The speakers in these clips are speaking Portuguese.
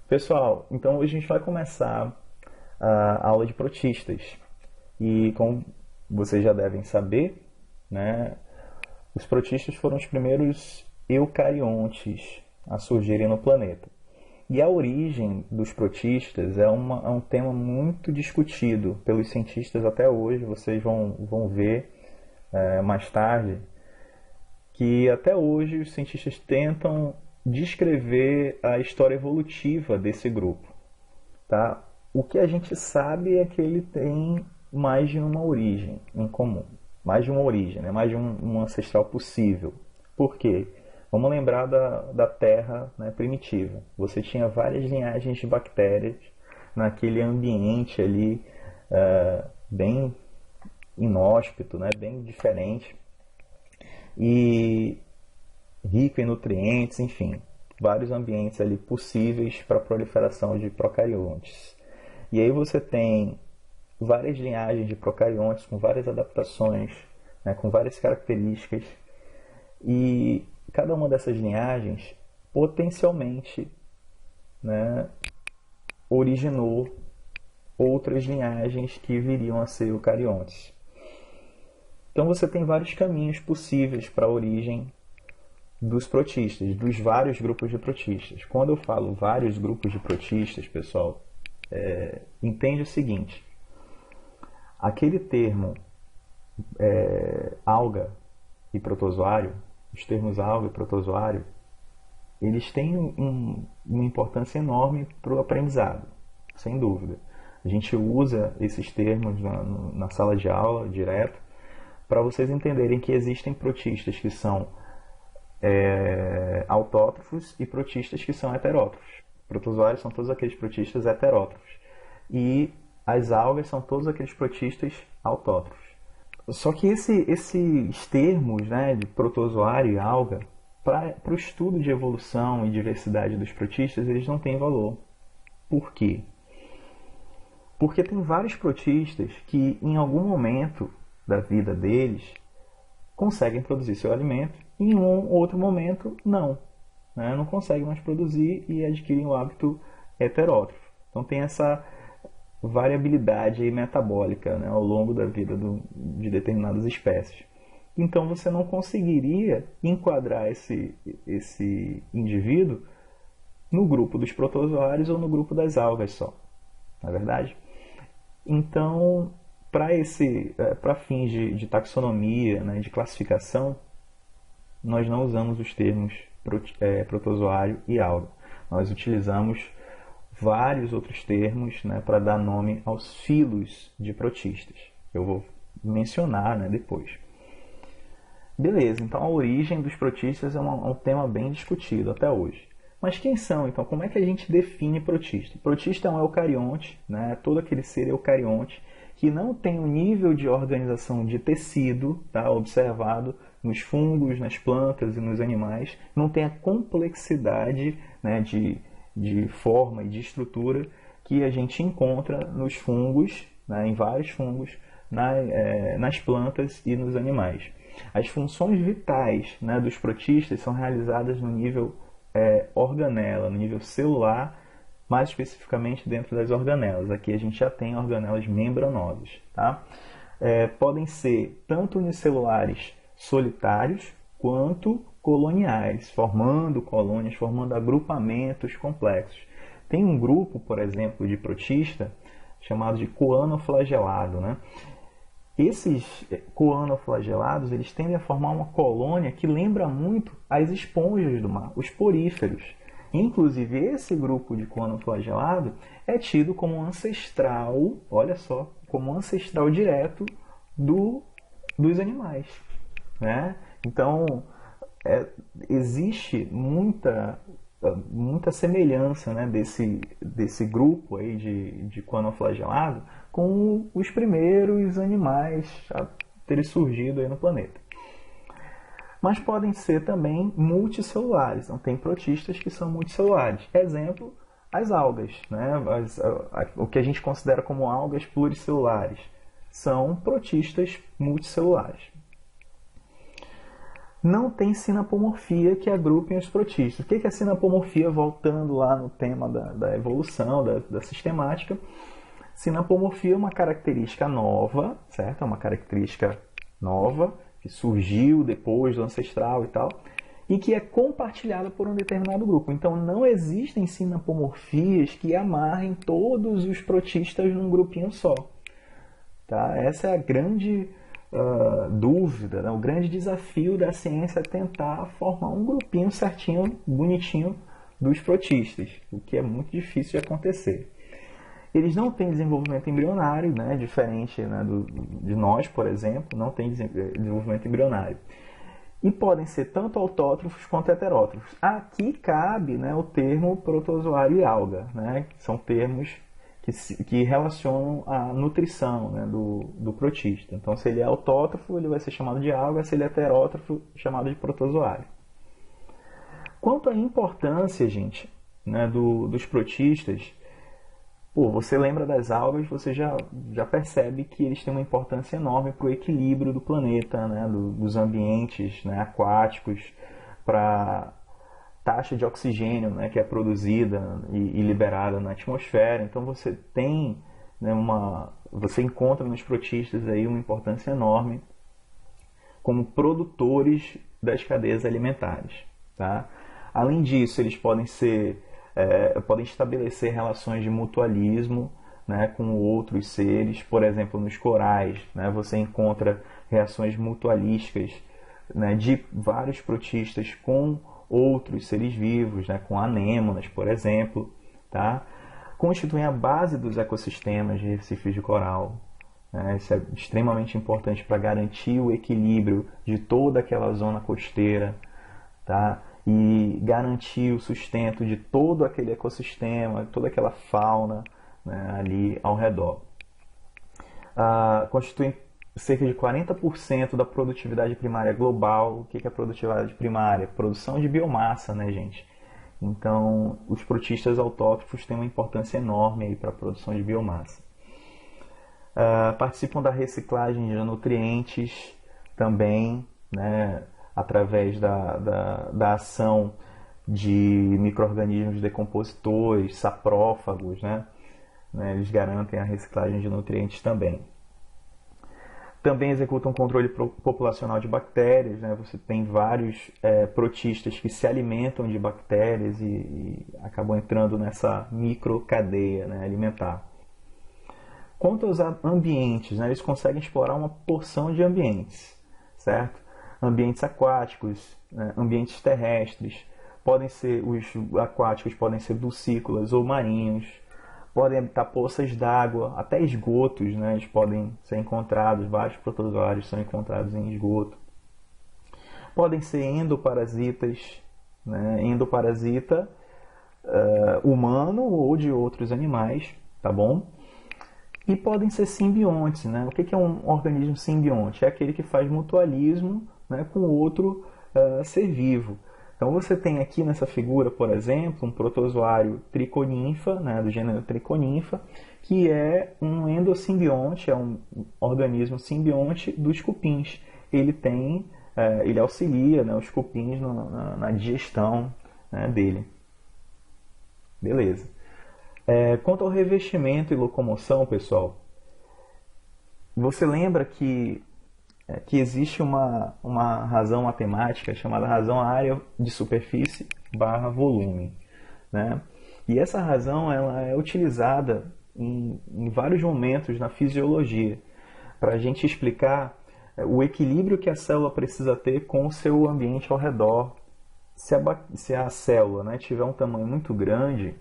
Pessoal, então hoje a gente vai começar a aula de protistas. E como vocês já devem saber, né, os protistas foram os primeiros eucariontes a surgirem no planeta. E a origem dos protistas é um tema muito discutido pelos cientistas até hoje. Vocês vão ver mais tarde que até hoje os cientistas tentam descrever a história evolutiva desse grupo. Tá? O que a gente sabe é que ele tem mais de uma origem em comum. Mais de uma origem, né? Mais de um ancestral possível. Por quê? Vamos lembrar da Terra, né, primitiva. Você tinha várias linhagens de bactérias naquele ambiente ali bem inóspito, né, bem diferente e rico em nutrientes, enfim, vários ambientes ali possíveis para a proliferação de procariontes. E aí você tem várias linhagens de procariontes com várias adaptações, né, com várias características, e cada uma dessas linhagens potencialmente, né, originou outras linhagens que viriam a ser eucariontes. Então você tem vários caminhos possíveis para a origem dos protistas, dos vários grupos de protistas. Quando eu falo vários grupos de protistas, pessoal, entende o seguinte: aquele termo alga e protozoário, os termos alga e protozoário, eles têm uma importância enorme para o aprendizado, sem dúvida. A gente usa esses termos na sala de aula direto para vocês entenderem que existem protistas que são autótrofos e protistas que são heterótrofos. Protozoários são todos aqueles protistas heterótrofos e as algas são todos aqueles protistas autótrofos. Só que esses termos, né, de protozoário e alga, para o estudo de evolução e diversidade dos protistas, eles não têm valor. Por quê? Porque tem vários protistas que em algum momento da vida deles conseguem produzir seu alimento e em um outro momento não, né? Não conseguem mais produzir e adquirem o hábito heterótrofo. Então tem essa variabilidade metabólica, né, ao longo da vida de determinadas espécies. Então você não conseguiria enquadrar esse indivíduo no grupo dos protozoários ou no grupo das algas só, não é verdade? Então, para fins de taxonomia, né, de classificação, nós não usamos os termos protozoário e alga. Nós utilizamos vários outros termos, né, para dar nome aos filos de protistas. Eu vou mencionar, né, depois. Beleza, então a origem dos protistas é um tema bem discutido até hoje. Mas quem são, então? Como é que a gente define protista? Protista é um eucarionte, né, todo aquele ser eucarionte que não tem o nível de organização de tecido, tá, observado nos fungos, nas plantas e nos animais, não tem a complexidade, né, de forma e de estrutura que a gente encontra nos fungos, né, em vários fungos, nas plantas e nos animais. As funções vitais, né, dos protistas são realizadas no nível organela, no nível celular, mais especificamente dentro das organelas. Aqui a gente já tem organelas membranosas. Tá? Podem ser tanto unicelulares solitários quanto coloniais, formando colônias, formando agrupamentos complexos. Tem um grupo, por exemplo, de protista chamado de coanoflagelado, né? Esses coanoflagelados, eles tendem a formar uma colônia que lembra muito as esponjas do mar, os poríferos. Inclusive, esse grupo de coanoflagelado é tido como ancestral, olha só, como ancestral direto dos animais, né? Então, existe muita semelhança, né, desse grupo aí de coanoflagelado com os primeiros animais a terem surgido aí no planeta. Mas podem ser também multicelulares. Então, tem protistas que são multicelulares. Exemplo, as algas, né? O que a gente considera como algas pluricelulares são protistas multicelulares. não tem sinapomorfia que agrupem os protistas. O que é sinapomorfia? Voltando lá no tema da evolução, da sistemática. Sinapomorfia é uma característica nova, certo? É uma característica nova, que surgiu depois do ancestral e tal, e que é compartilhada por um determinado grupo. Então não existem sinapomorfias que amarrem todos os protistas num grupinho só. Tá? Essa é a grande dúvida, né? O grande desafio da ciência é tentar formar um grupinho certinho, bonitinho dos protistas, o que é muito difícil de acontecer. Eles não têm desenvolvimento embrionário, né? Diferente, né, de nós, por exemplo, não tem desenvolvimento embrionário. E podem ser tanto autótrofos quanto heterótrofos. Aqui cabe, né, o termo protozoário e alga, né? Que são termos que relacionam a nutrição, né, do protista. Então, se ele é autótrofo, ele vai ser chamado de alga, se ele é heterótrofo, chamado de protozoário. Quanto à importância, gente, né, dos protistas, você lembra das algas, você já percebe que eles têm uma importância enorme para o equilíbrio do planeta, né, dos ambientes, né, aquáticos, para taxa de oxigênio, né, que é produzida e liberada na atmosfera. Então você tem, né, você encontra nos protistas aí uma importância enorme como produtores das cadeias alimentares. Tá? Além disso, eles podem estabelecer relações de mutualismo, né, com outros seres. Por exemplo, nos corais, né, você encontra reações mutualísticas, né, de vários protistas com outros seres vivos, né, com anêmonas, por exemplo, tá? Constituem a base dos ecossistemas de recifes de coral. Né? Isso é extremamente importante para garantir o equilíbrio de toda aquela zona costeira, tá? E garantir o sustento de todo aquele ecossistema, toda aquela fauna, né, ali ao redor. Constituem cerca de 40% da produtividade primária global. O que é produtividade primária? Produção de biomassa, né, gente? Então, os protistas autótrofos têm uma importância enorme para a produção de biomassa. Participam da reciclagem de nutrientes também, né, através da ação de micro-organismos decompositores, saprófagos, né? Eles garantem a reciclagem de nutrientes também. Também executam controle populacional de bactérias, né? Você tem vários protistas que se alimentam de bactérias e acabam entrando nessa microcadeia, né, alimentar. Quanto aos ambientes, né, eles conseguem explorar uma porção de ambientes, certo? Ambientes aquáticos, né, ambientes terrestres. Os aquáticos podem ser dulcícolas ou marinhos. Podem habitar poças d'água, até esgotos, né? Eles podem ser encontrados, vários protozoários são encontrados em esgoto. Podem ser endoparasitas, né? Endoparasita humano ou de outros animais, tá bom? E podem ser simbiontes, né? O que é um organismo simbionte? É aquele que faz mutualismo, né, com outro ser vivo. Então você tem aqui nessa figura, por exemplo, um protozoário triconinfa, né, do gênero triconinfa, que é um endosimbionte, é um organismo simbionte dos cupins. Ele auxilia, né, os cupins na digestão, né, dele. Beleza. Quanto ao revestimento e locomoção, pessoal, você lembra que existe uma razão matemática chamada razão área de superfície barra volume, né? E essa razão ela é utilizada em vários momentos na fisiologia para a gente explicar o equilíbrio que a célula precisa ter com o seu ambiente ao redor. Se a célula, né, tiver um tamanho muito grande,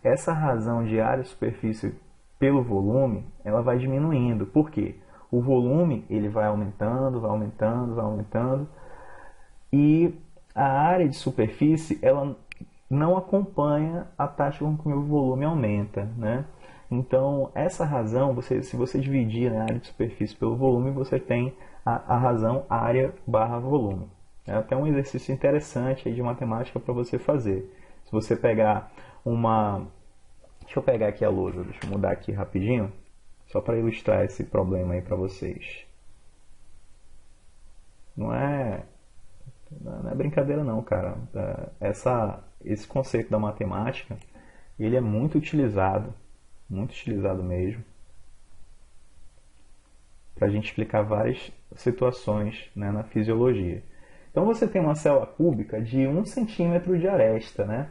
essa razão de área de superfície pelo volume ela vai diminuindo. Por quê? O volume ele vai aumentando, vai aumentando, vai aumentando, e a área de superfície ela não acompanha a taxa com que o volume aumenta, né? Então, essa razão, se você dividir, né, a área de superfície pelo volume, você tem a razão área barra volume. É até um exercício interessante aí de matemática para você fazer. Se você pegar Deixa eu pegar aqui a lousa, deixa eu mudar aqui rapidinho. Só para ilustrar esse problema aí para vocês. Não é Não é brincadeira não, cara. Esse conceito da matemática, ele é muito utilizado mesmo, para a gente explicar várias situações, né, na fisiologia. Então você tem uma célula cúbica de 1 centímetro de aresta, né?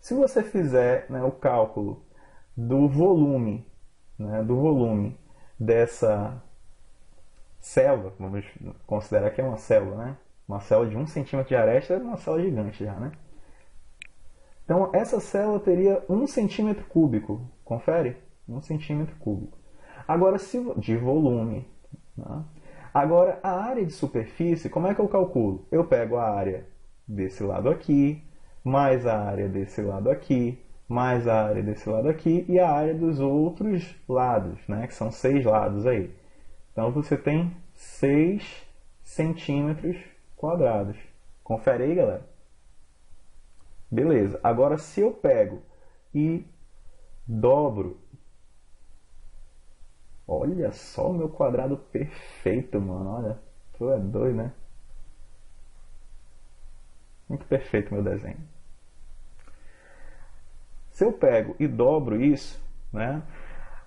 Se você fizer, né, o cálculo do volume, né, dessa célula, vamos considerar que é uma célula, né? Uma célula de 1 centímetro de aresta é uma célula gigante já, né? Então essa célula teria 1 centímetro cúbico, confere? 1 centímetro cúbico. Agora, de volume, né? Agora, a área de superfície, como é que eu calculo? Eu pego a área desse lado aqui, mais a área desse lado aqui, mais a área desse lado aqui e a área dos outros lados, né? Que são 6 lados aí. Então, você tem 6 centímetros quadrados. Confere aí, galera. Beleza. Agora, se eu pego e dobro... Olha só o meu quadrado perfeito, mano. Olha, tu é doido, né? Muito perfeito meu desenho. Se eu pego e dobro isso, né?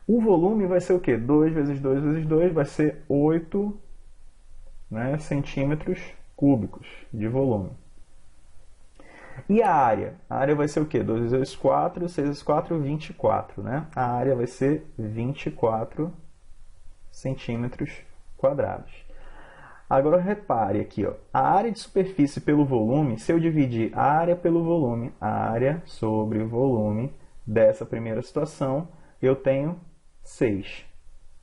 O volume vai ser o quê? 2 vezes 2 vezes 2 vai ser 8, né, centímetros cúbicos de volume. E a área? A área vai ser o quê? 2 vezes 4, 6 vezes 4, 24, né? A área vai ser 24 centímetros quadrados. Agora repare aqui, ó, a área de superfície pelo volume, se eu dividir a área pelo volume, a área sobre o volume dessa primeira situação, eu tenho 6,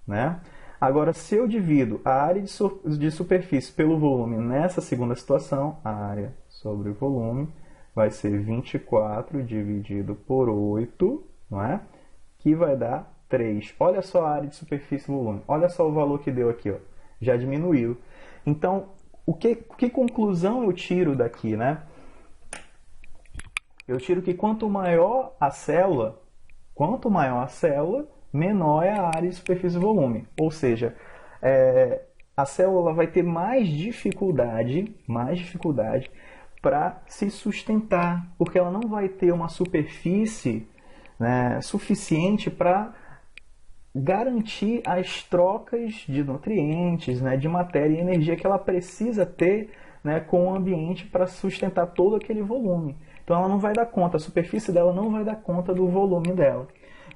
né? Agora, se eu divido a área de superfície pelo volume nessa segunda situação, a área sobre o volume vai ser 24 dividido por 8, não é? Que vai dar 3. Olha só a área de superfície e volume. Olha só o valor que deu aqui, ó. Já diminuiu. Então, que conclusão eu tiro daqui, né? Eu tiro que quanto maior a célula, menor é a área de superfície e volume. Ou seja, a célula vai ter mais dificuldade para se sustentar, porque ela não vai ter uma superfície, né, suficiente para garantir as trocas de nutrientes, né, de matéria e energia que ela precisa ter, né, com o ambiente para sustentar todo aquele volume. Então ela não vai dar conta, a superfície dela não vai dar conta do volume dela.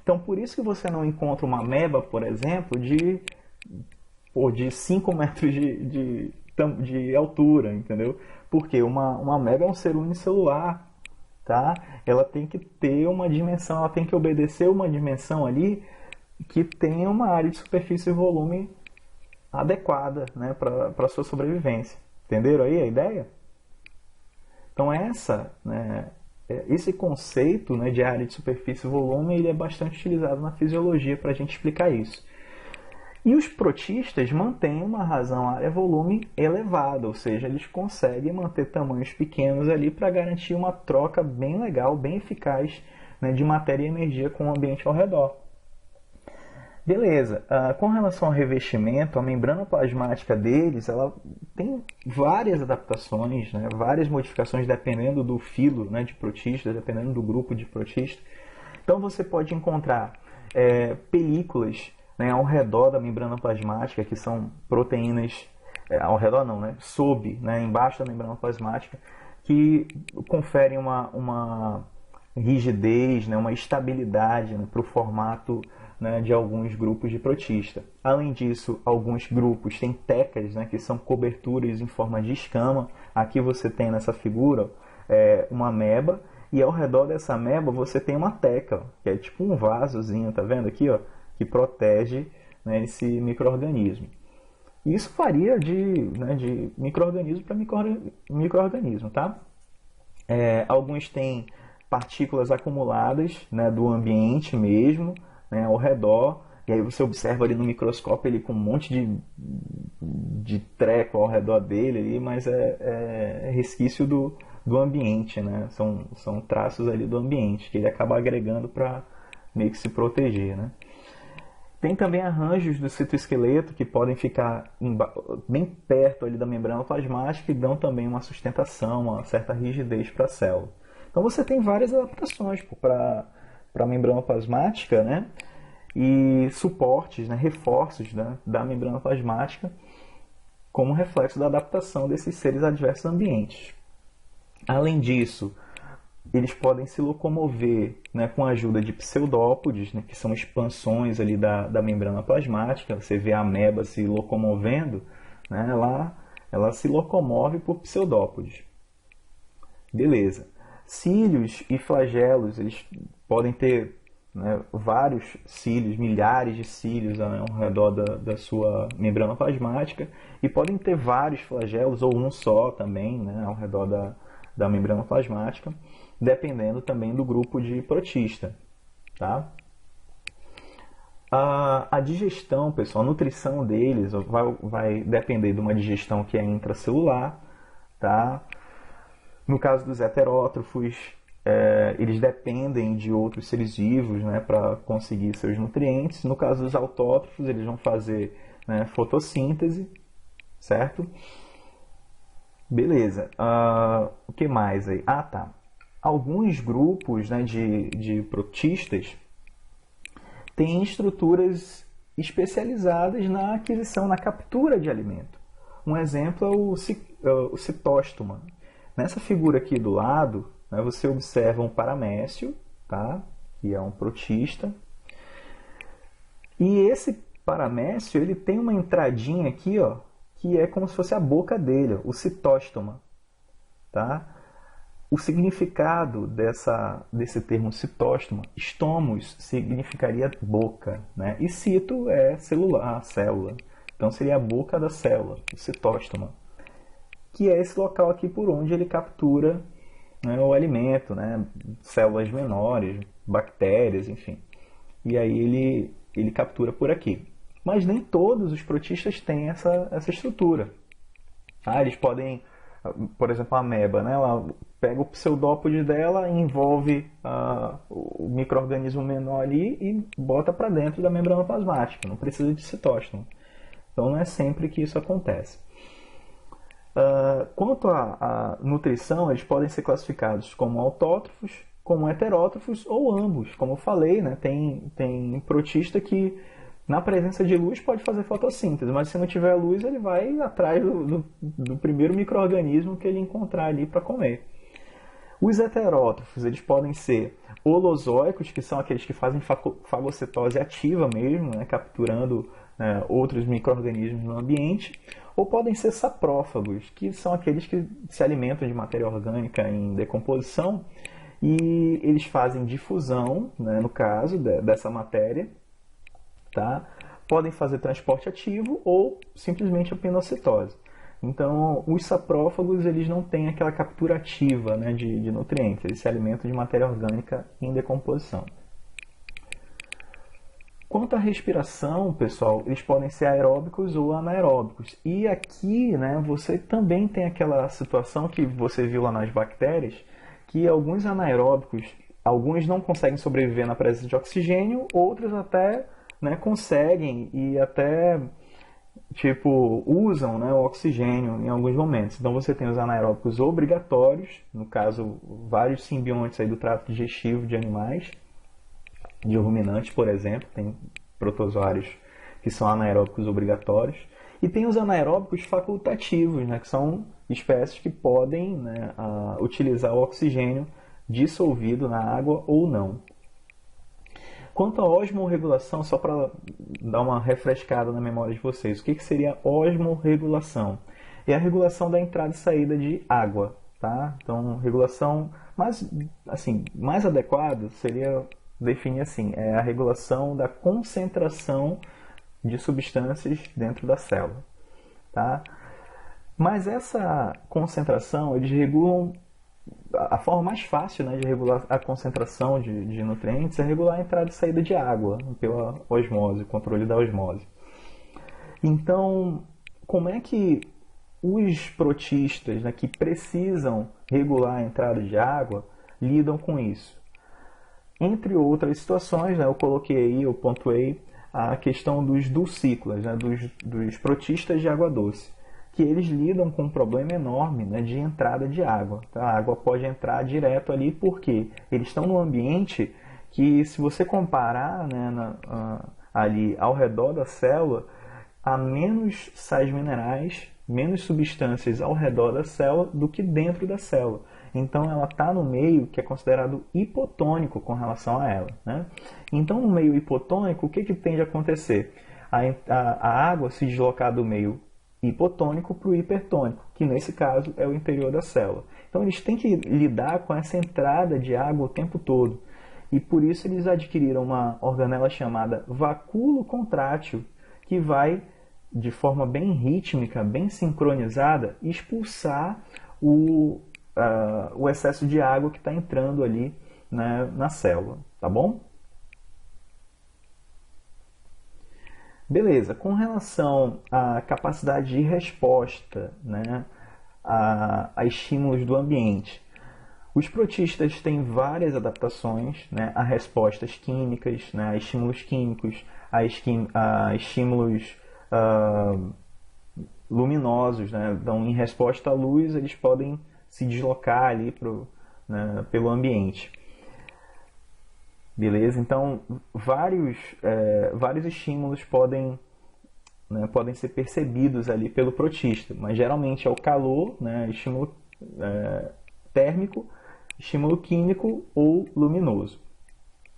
Então por isso que você não encontra uma ameba, por exemplo, de 5 metros de altura, entendeu? Porque uma ameba é um ser unicelular, tá? Ela tem que ter uma dimensão, ela tem que obedecer uma dimensão ali que tenha uma área de superfície e volume adequada, né, para a sua sobrevivência. Entenderam aí a ideia? Então esse conceito, né, de área de superfície e volume, ele é bastante utilizado na fisiologia para a gente explicar isso. E os protistas mantêm uma razão área-volume elevada, ou seja, eles conseguem manter tamanhos pequenos ali para garantir uma troca bem legal, bem eficaz, né, de matéria e energia com o ambiente ao redor. Beleza, com relação ao revestimento, a membrana plasmática deles, ela tem várias adaptações, né, várias modificações dependendo do filo, né, de protista, dependendo do grupo de protista. Então você pode encontrar películas, né, ao redor da membrana plasmática, que são proteínas, ao redor não, né, sob, né, embaixo da membrana plasmática, que conferem uma rigidez, né, uma estabilidade, né, para o formato, né, de alguns grupos de protista. Além disso, alguns grupos têm tecas, né, que são coberturas em forma de escama. Aqui você tem nessa figura uma ameba, e ao redor dessa ameba você tem uma teca, que é tipo um vasozinho, tá vendo aqui, ó, que protege, né, esse micro-organismo. Isso varia de micro-organismo para micro-organismo, tá? Alguns têm partículas acumuladas, né, do ambiente mesmo, né, ao redor, e aí você observa ali no microscópio ele com um monte de treco ao redor dele, ali, mas é resquício do ambiente, né? São traços ali do ambiente que ele acaba agregando para meio que se proteger, né? Tem também arranjos do citoesqueleto que podem ficar bem perto ali da membrana plasmática e dão também uma sustentação, uma certa rigidez para a célula. Então você tem várias adaptações para a membrana plasmática, né? E suportes, né? Reforços, né? Da membrana plasmática como reflexo da adaptação desses seres a diversos ambientes. Além disso, eles podem se locomover, né, com a ajuda de pseudópodes, né, que são expansões ali da membrana plasmática. Você vê a ameba se locomovendo, né, ela se locomove por pseudópodes. Beleza. Cílios e flagelos, eles podem ter, né, vários cílios, milhares de cílios, né, ao redor da sua membrana plasmática, e podem ter vários flagelos, ou um só também, né, ao redor da membrana plasmática, dependendo também do grupo de protista. Tá? A digestão, pessoal, a nutrição deles vai depender de uma digestão que é intracelular. Tá? No caso dos heterótrofos, eles dependem de outros seres vivos, né, para conseguir seus nutrientes. No caso dos autótrofos, eles vão fazer, né, fotossíntese, certo? Beleza. O que mais aí? Tá. Alguns grupos, né, de protistas têm estruturas especializadas na aquisição, na captura de alimento. Um exemplo é o citóstoma. Nessa figura aqui do lado, né, você observa um paramécio, tá? Que é um protista. E esse paramécio, ele tem uma entradinha aqui, ó, que é como se fosse a boca dele, ó, o citóstoma. Tá? O significado desse termo citóstoma, stomos significaria boca, né? E cito é celular, célula. Então seria a boca da célula, o citóstoma, que é esse local aqui por onde ele captura, né, o alimento, né? Células menores, bactérias, enfim. E aí ele captura por aqui. Mas nem todos os protistas têm essa estrutura. Eles podem, por exemplo, a ameba, né? Ela pega o pseudópode dela, envolve o micro-organismo menor ali e bota para dentro da membrana plasmática. Não precisa de citóstomo. Então não é sempre que isso acontece. Quanto à nutrição, eles podem ser classificados como autótrofos, como heterótrofos ou ambos. Como eu falei, né? Tem protista que na presença de luz pode fazer fotossíntese, mas se não tiver luz ele vai atrás do primeiro micro-organismo que ele encontrar ali para comer. Os heterótrofos, eles podem ser holozóicos, que são aqueles que fazem fagocitose ativa mesmo, né, capturando outros micro-organismos no ambiente, ou podem ser saprófagos, que são aqueles que se alimentam de matéria orgânica em decomposição e eles fazem difusão, né, no caso dessa matéria, tá? Podem fazer transporte ativo ou simplesmente a pinocitose. Então, os saprófagos, eles não têm aquela captura ativa, né, de nutrientes, eles se alimentam de matéria orgânica em decomposição. Quanto à respiração, pessoal, eles podem ser aeróbicos ou anaeróbicos. E aqui, né, você também tem aquela situação que você viu lá nas bactérias, que alguns anaeróbicos, alguns não conseguem sobreviver na presença de oxigênio, outros até, né, conseguem e até usam, né, o oxigênio em alguns momentos. Então você tem os anaeróbicos obrigatórios, no caso, vários simbiontes aí do trato digestivo de animais, de ruminantes, por exemplo, tem protozoários que são anaeróbicos obrigatórios, e tem os anaeróbicos facultativos, né, que são espécies que podem, né, utilizar o oxigênio dissolvido na água ou não. Quanto à osmorregulação, só para dar uma refrescada na memória de vocês, o que seria osmorregulação? É a regulação da entrada e saída de água, tá? Então, regulação mais adequada seria definir assim, é a regulação da concentração de substâncias dentro da célula, tá? Mas essa concentração, eles regulam, a forma mais fácil, né, de regular a concentração de nutrientes é regular a entrada e saída de água pela osmose, controle da osmose. Então, como é que os protistas, né, que precisam regular a entrada de água lidam com isso? Entre outras situações, né, eu pontuei a questão dos dulcícolas, né, dos protistas de água doce, que eles lidam com um problema enorme, né, de entrada de água. Tá? A água pode entrar direto ali porque eles estão num ambiente que, se você comparar, né, ali ao redor da célula, há menos sais minerais, menos substâncias ao redor da célula do que dentro da célula. Então ela está no meio que é considerado hipotônico com relação a ela. Né? Então, no meio hipotônico, o que tende a acontecer? A água se deslocar do meio hipotônico para o hipertônico, que nesse caso é o interior da célula. Então eles têm que lidar com essa entrada de água o tempo todo. E por isso eles adquiriram uma organela chamada vacúolo contrátil, que vai, de forma bem rítmica, bem sincronizada, expulsar o excesso de água que está entrando ali, né, na célula. Tá bom? Beleza, com relação à capacidade de resposta, né, a estímulos do ambiente, os protistas têm várias adaptações, né, a respostas químicas, né, a estímulos químicos, a estímulos luminosos. Né? Então, em resposta à luz, eles podem se deslocar ali né, pelo ambiente. Beleza? Então, vários estímulos podem ser percebidos ali pelo protista, mas geralmente é o calor, né, estímulo térmico, estímulo químico ou luminoso.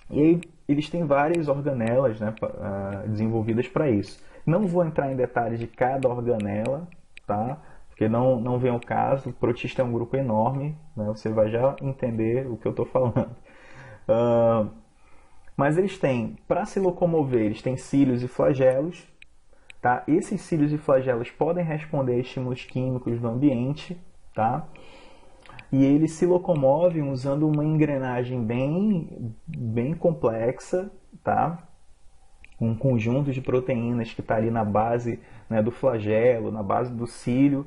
E aí eles têm várias organelas, né, desenvolvidas para isso. Não vou entrar em detalhes de cada organela, tá? Porque não vem ao caso. O protista é um grupo enorme, né? Você vai já entender o que eu estou falando. Mas eles têm, para se locomover, eles têm cílios e flagelos. Tá? Esses cílios e flagelos podem responder a estímulos químicos do ambiente. Tá? E eles se locomovem usando uma engrenagem bem complexa, tá? Um conjunto de proteínas que está ali na base, né, do flagelo, na base do cílio,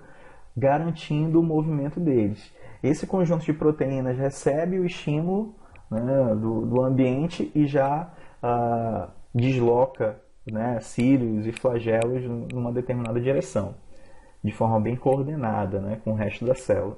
garantindo o movimento deles. Esse conjunto de proteínas recebe o estímulo, né, do ambiente e já desloca, né, cílios e flagelos numa determinada direção, de forma bem coordenada, né, com o resto da célula.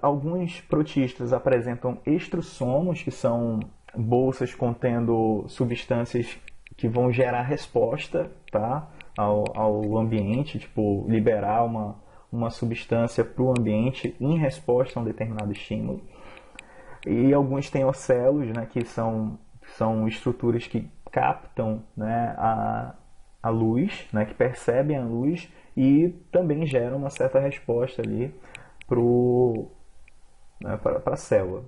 Alguns protistas apresentam estrussomos, que são bolsas contendo substâncias que vão gerar resposta, tá, ao ambiente, tipo liberar uma substância para o ambiente em resposta a um determinado estímulo. E alguns têm ocelos, né, que são estruturas que captam, né, a luz, né, que percebem a luz e também geram uma certa resposta ali para a célula.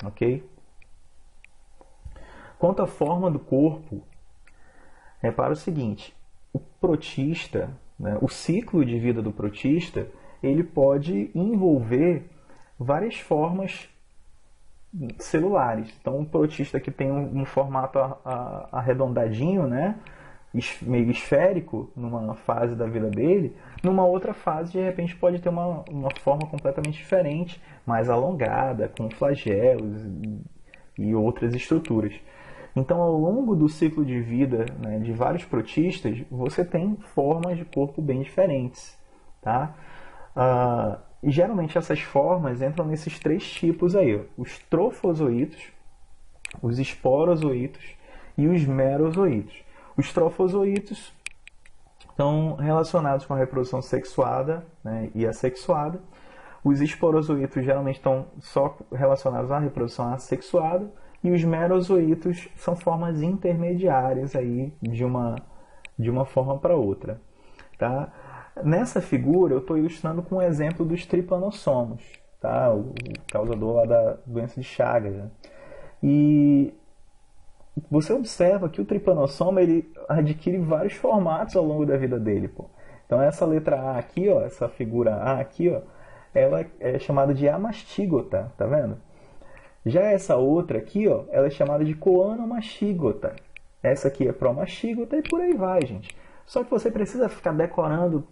Ok? Quanto à forma do corpo, repara o seguinte: o protista, né, o ciclo de vida do protista, ele pode envolver várias formas celulares. Então, um protista que tem um formato arredondadinho, né, meio esférico, numa fase da vida dele, numa outra fase, de repente, pode ter uma forma completamente diferente, mais alongada, com flagelos e outras estruturas. Então, ao longo do ciclo de vida, né, de vários protistas, você tem formas de corpo bem diferentes. Tá? E geralmente essas formas entram nesses três tipos aí: ó, os trofozoítos, os esporozoítos e os merozoítos. Os trofozoítos estão relacionados com a reprodução sexuada, né, e assexuada. Os esporozoítos geralmente estão só relacionados à reprodução assexuada. E os merozoítos são formas intermediárias aí de uma forma para outra. Tá? Nessa figura eu estou ilustrando com um exemplo dos tripanossomos, tá? O causador lá da doença de Chagas. Né? E você observa que o tripanossoma ele adquire vários formatos ao longo da vida dele. Pô. Então essa letra A aqui, ó, essa figura A aqui, ó, ela é chamada de amastígota, tá vendo? Já essa outra aqui, ó, ela é chamada de coanomastígota. Essa aqui é promastígota e por aí vai, gente. Só que você precisa ficar decorando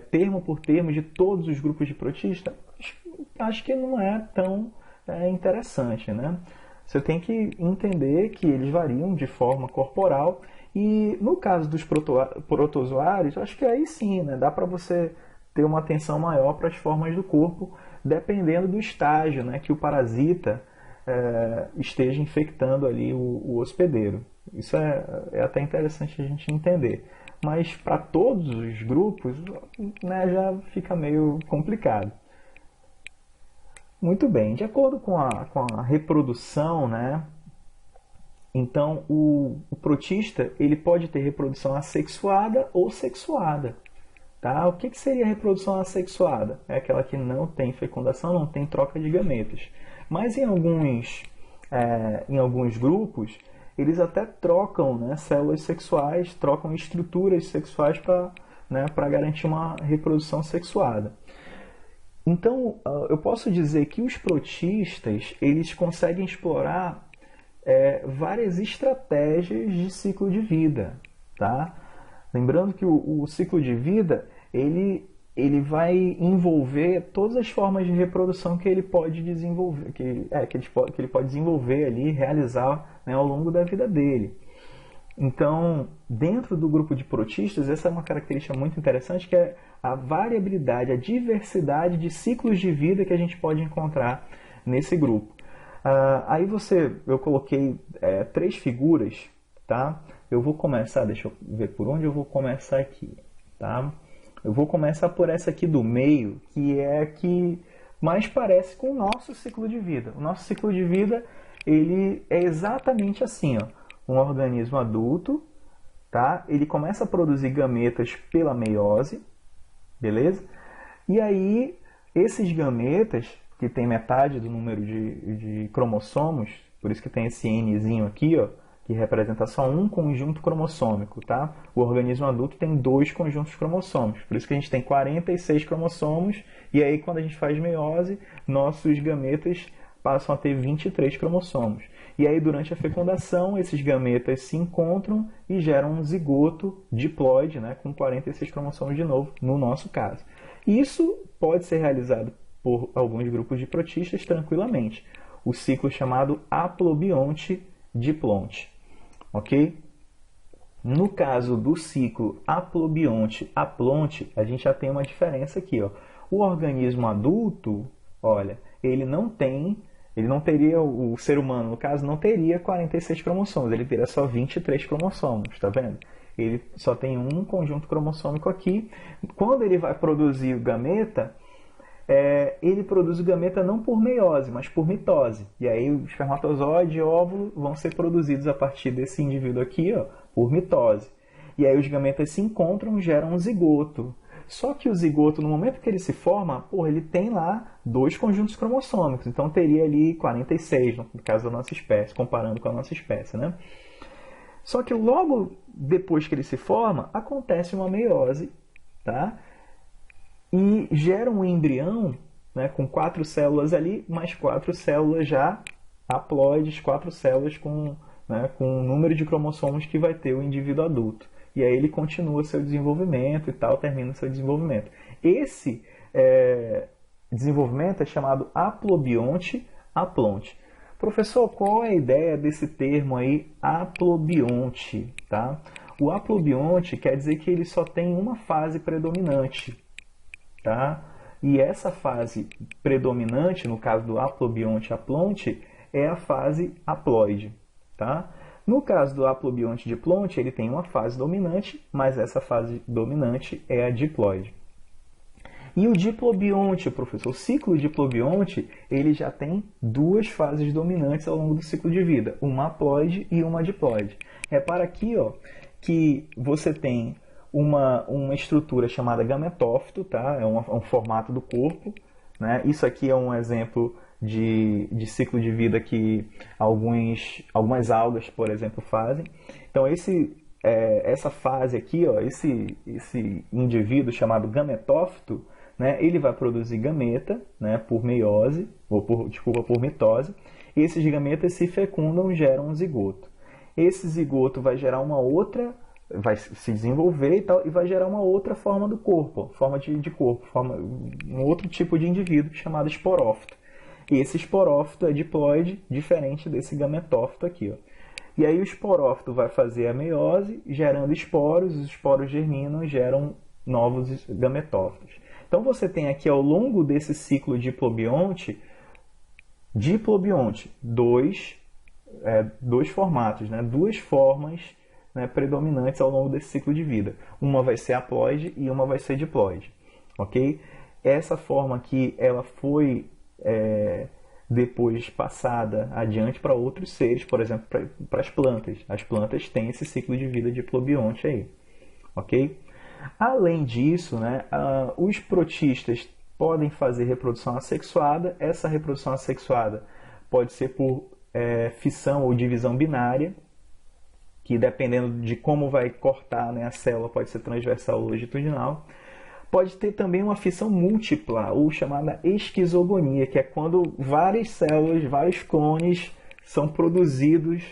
termo por termo de todos os grupos de protista? Acho que não é tão interessante, né? Você tem que entender que eles variam de forma corporal e no caso dos protozoários, acho que aí sim, né, dá para você ter uma atenção maior para as formas do corpo, dependendo do estágio, né, que o parasita esteja infectando ali o hospedeiro. Isso é até interessante a gente entender. Mas para todos os grupos, né, já fica meio complicado. Muito bem, de acordo com a reprodução, né, então o protista ele pode ter reprodução assexuada ou sexuada. Tá? O que seria a reprodução assexuada? É aquela que não tem fecundação, não tem troca de gametas. Mas em alguns grupos, eles até trocam, né, células sexuais, trocam estruturas sexuais para, né, garantir uma reprodução sexuada. Então, eu posso dizer que os protistas eles conseguem explorar várias estratégias de ciclo de vida. Tá? Lembrando que o ciclo de vida ele vai envolver todas as formas de reprodução que ele pode desenvolver, que ele pode desenvolver ali, realizar, né, ao longo da vida dele. Então, dentro do grupo de protistas, essa é uma característica muito interessante, que é a variabilidade, a diversidade de ciclos de vida que a gente pode encontrar nesse grupo. Aí eu coloquei 3 figuras, tá? Eu vou começar, deixa eu ver por onde eu vou começar aqui, tá? Eu vou começar por essa aqui do meio, que é a que mais parece com o nosso ciclo de vida. O nosso ciclo de vida, ele é exatamente assim, ó. Um organismo adulto, tá? Ele começa a produzir gametas pela meiose, beleza? E aí, esses gametas, que tem metade do número de cromossomos, por isso que tem esse Nzinho aqui, ó, que representa só um conjunto cromossômico, tá? O organismo adulto tem 2 conjuntos cromossômicos, por isso que a gente tem 46 cromossomos, e aí quando a gente faz meiose, nossos gametas passam a ter 23 cromossomos. E aí durante a fecundação, esses gametas se encontram e geram um zigoto diploide, né, com 46 cromossomos de novo, no nosso caso. Isso pode ser realizado por alguns grupos de protistas tranquilamente. O ciclo chamado haplobionte-diplonte. Ok? No caso do ciclo haplobionte-aplonte, a gente já tem uma diferença aqui. Ó. O organismo adulto, olha, ele não teria, o ser humano, no caso, não teria 46 cromossomos, ele teria só 23 cromossomos, tá vendo? Ele só tem um conjunto cromossômico aqui. Quando ele vai produzir o gameta, ele produz o gameta não por meiose, mas por mitose. E aí o espermatozoide e o óvulo vão ser produzidos a partir desse indivíduo aqui, ó, por mitose. E aí os gametas se encontram e geram um zigoto. Só que o zigoto, no momento que ele se forma, ele tem lá 2 conjuntos cromossômicos. Então teria ali 46, no caso da nossa espécie, comparando com a nossa espécie, né? Só que logo depois que ele se forma, acontece uma meiose, tá? E gera um embrião, né, com 4 células ali, mais 4 células já haploides, 4 células com o número de cromossomos que vai ter o indivíduo adulto. E aí ele continua seu desenvolvimento e tal, termina seu desenvolvimento. Esse desenvolvimento é chamado haplobionte-aplonte. Professor, qual é a ideia desse termo aí, haplobionte? Tá? O haplobionte quer dizer que ele só tem uma fase predominante. Tá? E essa fase predominante, no caso do haplobionte-aplonte, é a fase haploide. Tá? No caso do haplobionte-diplonte, ele tem uma fase dominante, mas essa fase dominante é a diploide. E o diplobionte, professor, o ciclo diplobionte, ele já tem 2 fases dominantes ao longo do ciclo de vida, uma haploide e uma diploide. Repara aqui, ó, que você tem uma estrutura chamada gametófito, tá? É um formato do corpo, né? Isso aqui é um exemplo de ciclo de vida que algumas algas, por exemplo, fazem. Então, essa fase aqui, ó, esse indivíduo chamado gametófito, né, ele vai produzir gameta, né, por meiose, por mitose, e esses gametas se fecundam e geram um zigoto. Esse zigoto vai gerar vai se desenvolver e tal, e vai gerar uma outra forma do corpo, forma de corpo, um outro tipo de indivíduo chamado esporófito. Esse esporófito é diploide, diferente desse gametófito aqui, ó. E aí o esporófito vai fazer a meiose, gerando esporos, os esporos germinam e geram novos gametófitos. Então você tem aqui ao longo desse ciclo diplobionte, dois formatos, né? Duas formas, né, predominantes ao longo desse ciclo de vida. Uma vai ser haploide e uma vai ser diploide. Ok? Essa forma aqui ela foi depois passada adiante para outros seres, por exemplo, para as plantas. As plantas têm esse ciclo de vida diplobionte aí. Ok? Além disso, né, os protistas podem fazer reprodução assexuada. Essa reprodução assexuada pode ser por fissão ou divisão binária, que dependendo de como vai cortar, né, a célula, pode ser transversal ou longitudinal. Pode ter também uma fissão múltipla, ou chamada esquizogonia, que é quando várias células, vários clones são produzidos,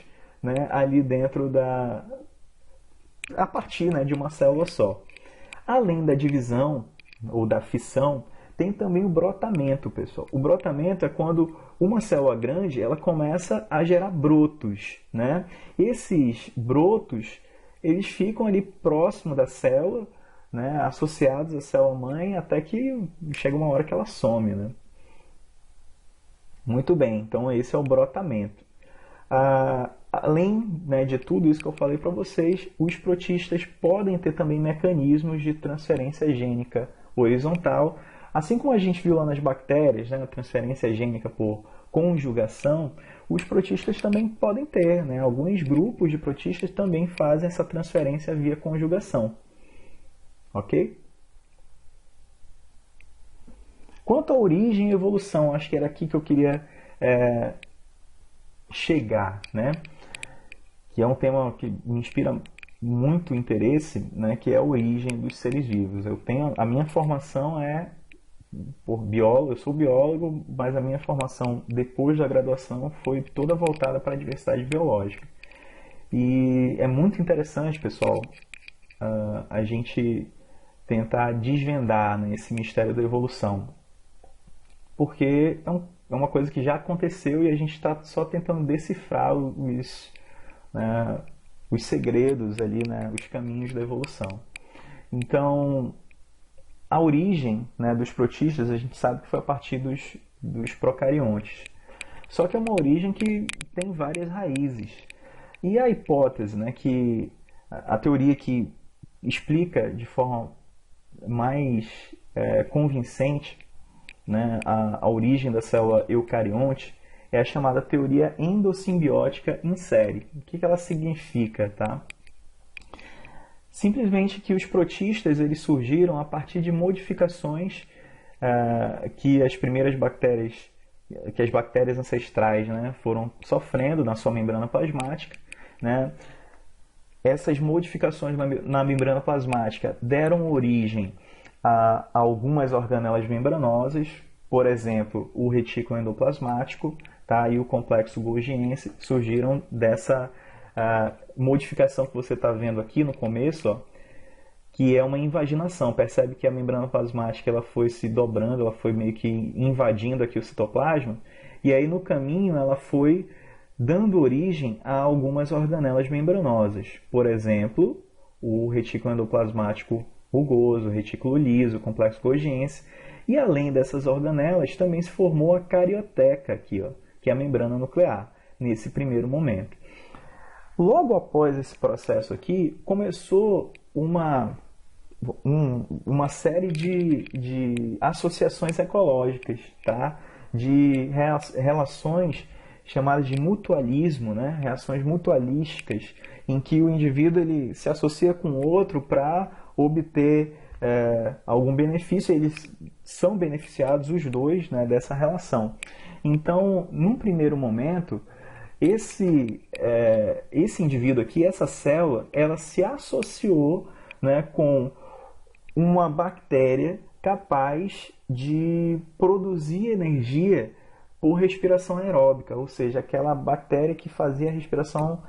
né, ali dentro a partir, né, de uma célula só. Além da divisão ou da fissão, tem também o brotamento, pessoal. O brotamento é quando uma célula grande ela começa a gerar brotos, né? Esses brotos eles ficam ali próximo da célula, né, associados à célula-mãe, até que chega uma hora que ela some, né? Muito bem, então esse é o brotamento. Além, né, de tudo isso que eu falei para vocês, os protistas podem ter também mecanismos de transferência gênica horizontal, assim como a gente viu lá nas bactérias, né, a transferência gênica por conjugação, os protistas também podem ter, né? Alguns grupos de protistas também fazem essa transferência via conjugação. Ok? Quanto à origem e evolução, acho que era aqui que eu queria chegar, né? Que é um tema que me inspira muito interesse, né? Que é a origem dos seres vivos. A minha formação é por biólogo, eu sou biólogo, mas a minha formação depois da graduação foi toda voltada para a diversidade biológica. E é muito interessante, pessoal, a gente tentar desvendar, né, esse mistério da evolução. Porque é uma coisa que já aconteceu e a gente está só tentando decifrar os segredos ali, né, os caminhos da evolução. Então, a origem, né, dos protistas, a gente sabe que foi a partir dos procariontes. Só que é uma origem que tem várias raízes. E a hipótese, né, que a teoria que explica de forma mais convincente, né, a origem da célula eucarionte é a chamada teoria endossimbiótica em série. O que ela significa, tá? Simplesmente que os protistas eles surgiram a partir de modificações que as bactérias ancestrais, né, foram sofrendo na sua membrana plasmática, né? Essas modificações na membrana plasmática deram origem a algumas organelas membranosas, por exemplo, o retículo endoplasmático, tá, e o complexo golgiense surgiram dessa modificação que você está vendo aqui no começo, ó, que é uma invaginação. Percebe que a membrana plasmática ela foi se dobrando, ela foi meio que invadindo aqui o citoplasma, e aí no caminho ela foi dando origem a algumas organelas membranosas. Por exemplo, o retículo endoplasmático rugoso, o retículo liso, o complexo golgiense. E além dessas organelas, também se formou a carioteca aqui, ó, que é a membrana nuclear, nesse primeiro momento. Logo após esse processo aqui, começou uma série de associações ecológicas, tá? De relações chamadas de mutualismo, né? Reações mutualísticas, em que o indivíduo ele se associa com o outro para obter algum benefício. Eles são beneficiados os dois, né, dessa relação. Então, num primeiro momento, esse indivíduo aqui, essa célula, ela se associou, né, com uma bactéria capaz de produzir energia por respiração aeróbica, ou seja, aquela bactéria que fazia a respiração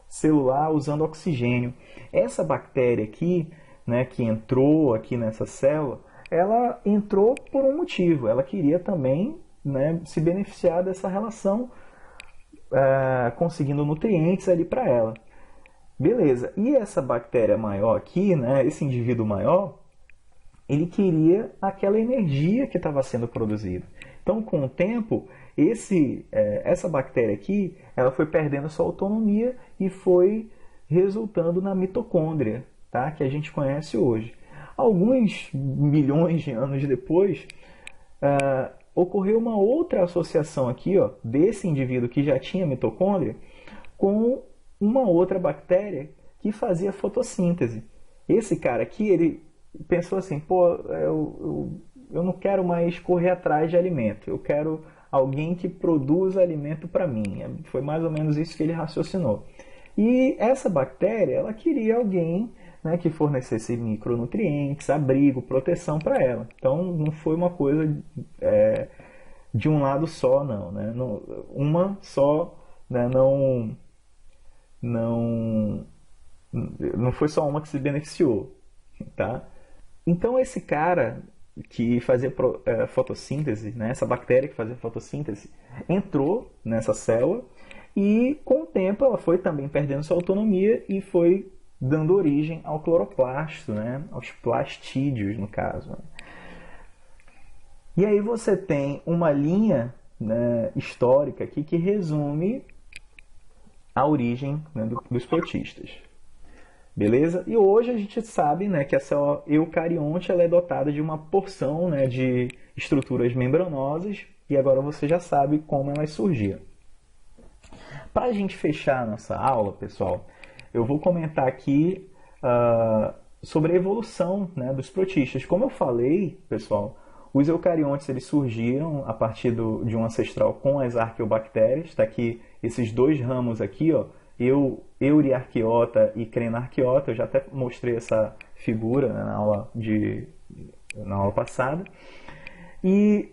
celular usando oxigênio. Essa bactéria aqui, né, que entrou aqui nessa célula, ela entrou por um motivo. Ela queria também né, se beneficiar dessa relação, conseguindo nutrientes ali para ela. Beleza, e essa bactéria maior aqui, né, esse indivíduo maior, ele queria aquela energia que estava sendo produzida. Então, com o tempo, essa bactéria aqui, ela foi perdendo sua autonomia e foi resultando na mitocôndria, tá? Que a gente conhece hoje. Alguns milhões de anos depois, ocorreu uma outra associação aqui, ó, desse indivíduo que já tinha mitocôndria com uma outra bactéria que fazia fotossíntese. Esse cara aqui, ele pensou assim, pô, eu não quero mais correr atrás de alimento, eu quero alguém que produza alimento para mim. Foi mais ou menos isso que ele raciocinou. E essa bactéria, ela queria alguém, né, que fornecesse micronutrientes, abrigo, proteção para ela. Então não foi uma coisa de um lado só, não, né? Uma só, né, não foi só uma que se beneficiou, tá? Então esse cara que fazia fotossíntese, né, essa bactéria que fazia fotossíntese, entrou nessa célula e com o tempo ela foi também perdendo sua autonomia e foi dando origem ao cloroplasto, né, aos plastídeos no caso. Né? E aí você tem uma linha, né, histórica aqui que resume a origem, né, dos protistas. Beleza? E hoje a gente sabe, né, que essa eucarionte ela é dotada de uma porção, né, de estruturas membranosas e agora você já sabe como elas surgiram. Para a gente fechar a nossa aula, pessoal, eu vou comentar aqui sobre a evolução, né, dos protistas. Como eu falei, pessoal, os eucariontes eles surgiram a partir de um ancestral com as arqueobactérias. Está aqui esses dois ramos aqui, ó, Euriarqueota e Crenarqueota. Eu já até mostrei essa figura, né, na aula passada. E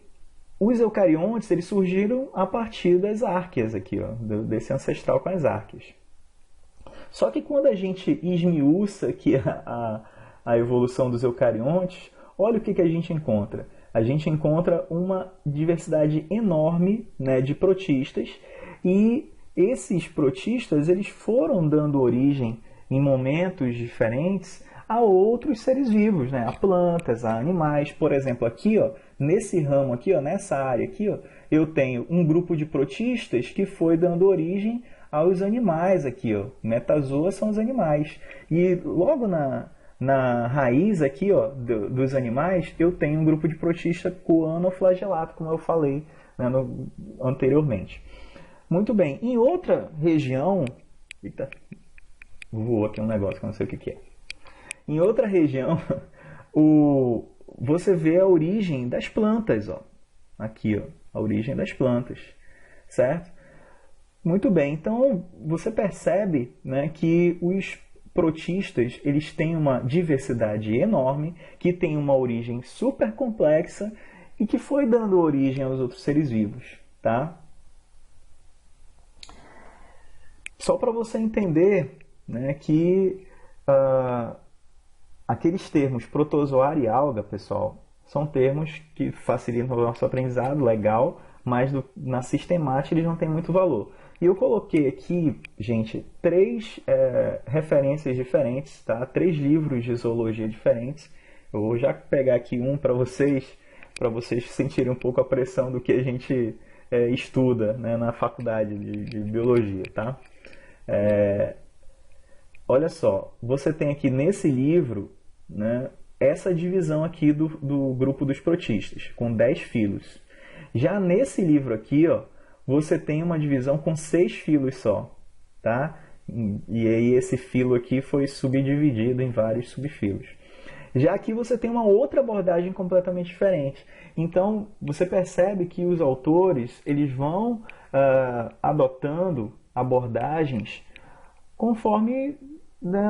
os eucariontes eles surgiram a partir das árqueas aqui, ó, desse ancestral com as árqueas. Só que quando a gente esmiuça aqui a evolução dos eucariontes, olha o que a gente encontra. A gente encontra uma diversidade enorme, né, de protistas, e esses protistas eles foram dando origem em momentos diferentes a outros seres vivos, né? A plantas, a animais. Por exemplo, aqui, ó, nesse ramo aqui, ó, nessa área aqui, ó, eu tenho um grupo de protistas que foi dando origem aos animais aqui, ó. Metazoa são os animais. E logo na raiz aqui, ó, dos animais, eu tenho um grupo de protista coanoflagelato, como eu falei, né, anteriormente. Muito bem. Em outra região... Eita, voou aqui um negócio que eu não sei o que é. Em outra região, você vê a origem das plantas, ó. Aqui, ó, a origem das plantas, certo? Muito bem. Então, você percebe, né, que os protistas eles têm uma diversidade enorme, que tem uma origem super complexa e que foi dando origem aos outros seres vivos, tá? Só para você entender, né, que aqueles termos protozoário e alga, pessoal, são termos que facilitam o nosso aprendizado, legal, mas na sistemática eles não têm muito valor. E eu coloquei aqui, gente, 3 referências diferentes, tá? 3 livros de zoologia diferentes. Eu vou já pegar aqui um para vocês sentirem um pouco a pressão do que a gente estuda, né, na faculdade de biologia, tá? Olha só, você tem aqui nesse livro, né, essa divisão aqui do grupo dos protistas, com 10 filos. Já nesse livro aqui, ó, você tem uma divisão com 6 filos só, tá? E aí esse filo aqui foi subdividido em vários subfilos. Já aqui você tem uma outra abordagem completamente diferente. Então, você percebe que os autores eles vão adotando abordagens conforme, né,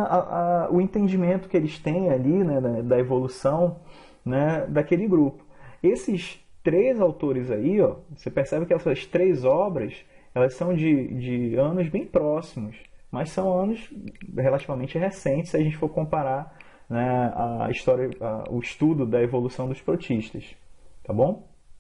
o entendimento que eles têm ali, né, da evolução, né, daquele grupo. Esses 3 autores aí, ó, você percebe que essas 3 obras elas são de anos bem próximos, mas são anos relativamente recentes se a gente for comparar, né, a história, o estudo da evolução dos protistas, tá bom?